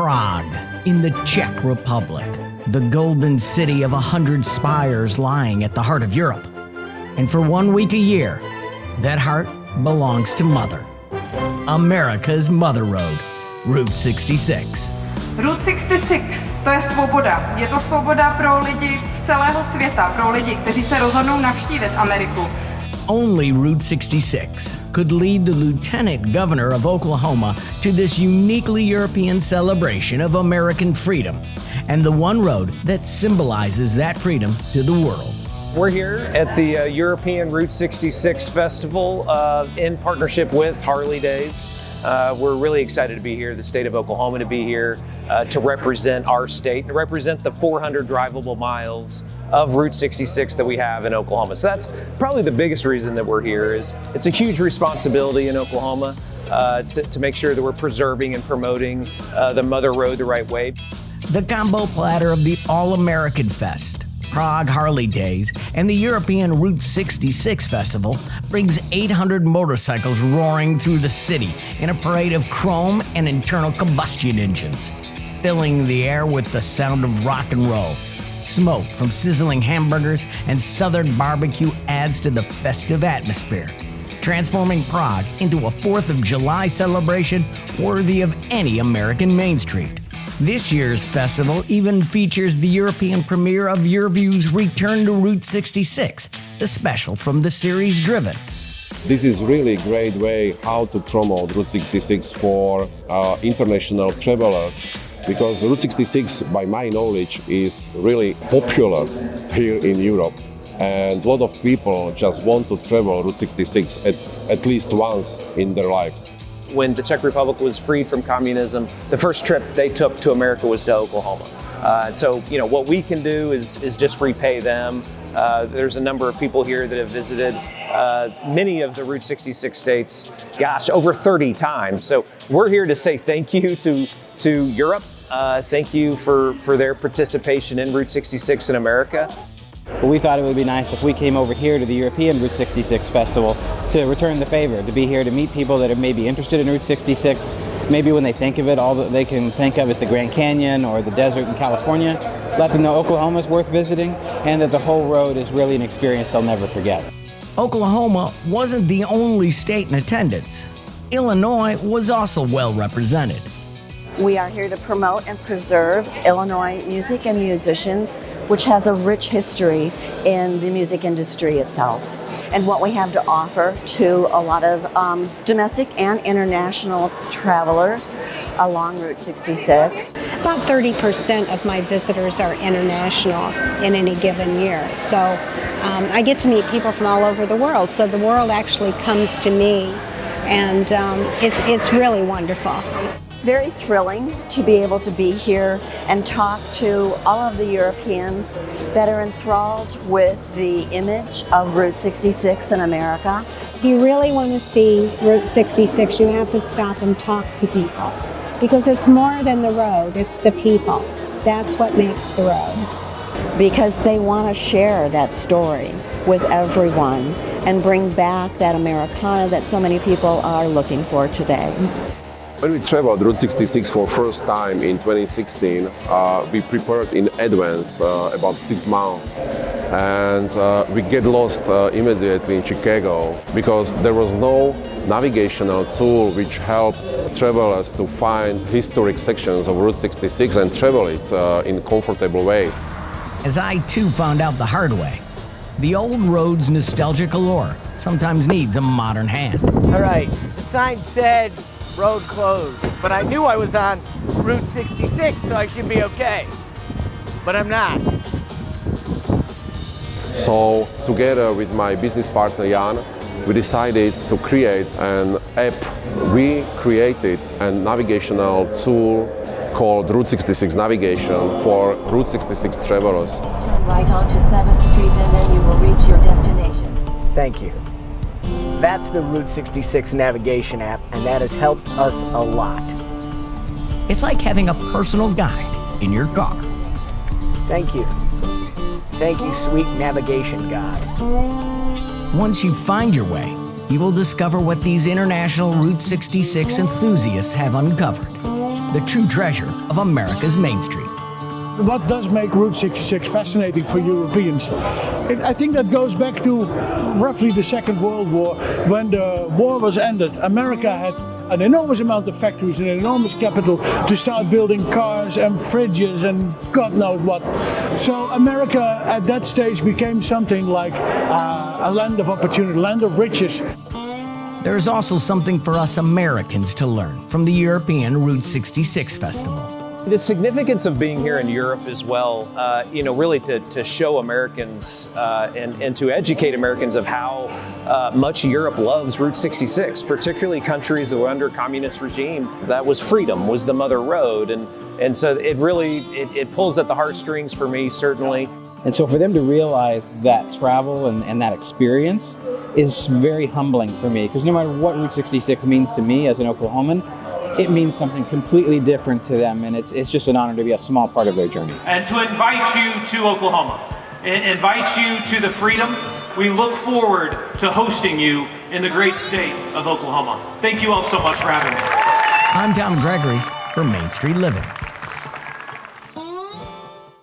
Prague, in the Czech Republic, the golden city of 100 spires lying at the heart of Europe. And for 1 week a year, that heart belongs to Mother. America's Mother Road, Route 66. Route 66, to je svoboda. Je to svoboda pro lidi z celého světa, pro lidi, kteří se rozhodnou navštívit Ameriku. Only Route 66 could lead the Lieutenant Governor of Oklahoma to this uniquely European celebration of American freedom, and the one road that symbolizes that freedom to the world. We're here at the European Route 66 Festival in partnership with Harley Days. We're really excited to be here, the state of Oklahoma, to be here to represent our state and represent the 400 drivable miles of Route 66 that we have in Oklahoma. So that's probably the biggest reason that we're here. Is it's a huge responsibility in Oklahoma to make sure that we're preserving and promoting the Mother Road the right way. The combo platter of the All-American Fest, Prague Harley Days, and the European Route 66 Festival brings 800 motorcycles roaring through the city in a parade of chrome and internal combustion engines, filling the air with the sound of rock and roll. Smoke from sizzling hamburgers and southern barbecue adds to the festive atmosphere, transforming Prague into a 4th of July celebration worthy of any American Main Street. This year's festival even features the European premiere of Euroview's Return to Route 66, the special from the series Driven. This is really a great way how to promote Route 66 for international travelers, because Route 66, by my knowledge, is really popular here in Europe. And a lot of people just want to travel Route 66 at least once in their lives. When the Czech Republic was freed from communism, the first trip they took to America was to Oklahoma. And so, what we can do is just repay them. There's a number of people here that have visited many of the Route 66 states, over 30 times. So we're here to say thank you to Europe. Thank you for their participation in Route 66 in America. But we thought it would be nice if we came over here to the European Route 66 Festival to return the favor, to be here to meet people that are maybe interested in Route 66. Maybe when they think of it, all that they can think of is the Grand Canyon or the desert in California. Let them know Oklahoma's worth visiting and that the whole road is really an experience they'll never forget. Oklahoma wasn't the only state in attendance. Illinois was also well represented. We are here to promote and preserve Illinois music and musicians, which has a rich history in the music industry itself, and what we have to offer to a lot of domestic and international travelers along Route 66. About 30% of my visitors are international in any given year. So I get to meet people from all over the world. So the world actually comes to me, and it's really wonderful. It's very thrilling to be able to be here and talk to all of the Europeans that are enthralled with the image of Route 66 in America. If you really want to see Route 66, you have to stop and talk to people, because it's more than the road, it's the people. That's what makes the road. Because they want to share that story with everyone and bring back that Americana that so many people are looking for today. When we traveled Route 66 for first time in 2016, we prepared in advance about 6 months, and we get lost immediately in Chicago because there was no navigational tool which helped travelers to find historic sections of Route 66 and travel it in a comfortable way. As I too found out the hard way, the old road's nostalgic allure sometimes needs a modern hand. All right, the sign said road closed, but I knew I was on Route 66, so I should be okay. But I'm not. So, together with my business partner Jan, we decided to create an app. We created a navigational tool called Route 66 Navigation for Route 66 travelers. Turn right onto 7th Street and then you will reach your destination. Thank you. That's the Route 66 navigation app, and that has helped us a lot. It's like having a personal guide in your car. Thank you. Thank you, sweet navigation god. Once you find your way, you will discover what these international Route 66 enthusiasts have uncovered. the true treasure of America's Main Street. What does make Route 66 fascinating for Europeans? I think that goes back to roughly the Second World War. When the war was ended, America had an enormous amount of factories and an enormous capital to start building cars and fridges and God knows what. So America at that stage became something like a land of opportunity, land of riches. There is also something for us Americans to learn from the European Route 66 Festival. The significance of being here in Europe as well, really to show Americans and to educate Americans of how much Europe loves Route 66, particularly countries that were under communist regime. That was freedom, was the mother road. And so it really, it pulls at the heartstrings for me, certainly. And so for them to realize that travel and that experience is very humbling for me, because no matter what Route 66 means to me as an Oklahoman, it means something completely different to them, and it's just an honor to be a small part of their journey. And to invite you to Oklahoma, invite you to the freedom. We look forward to hosting you in the great state of Oklahoma. Thank you all so much for having me. I'm Tom Gregory for Main Street Living.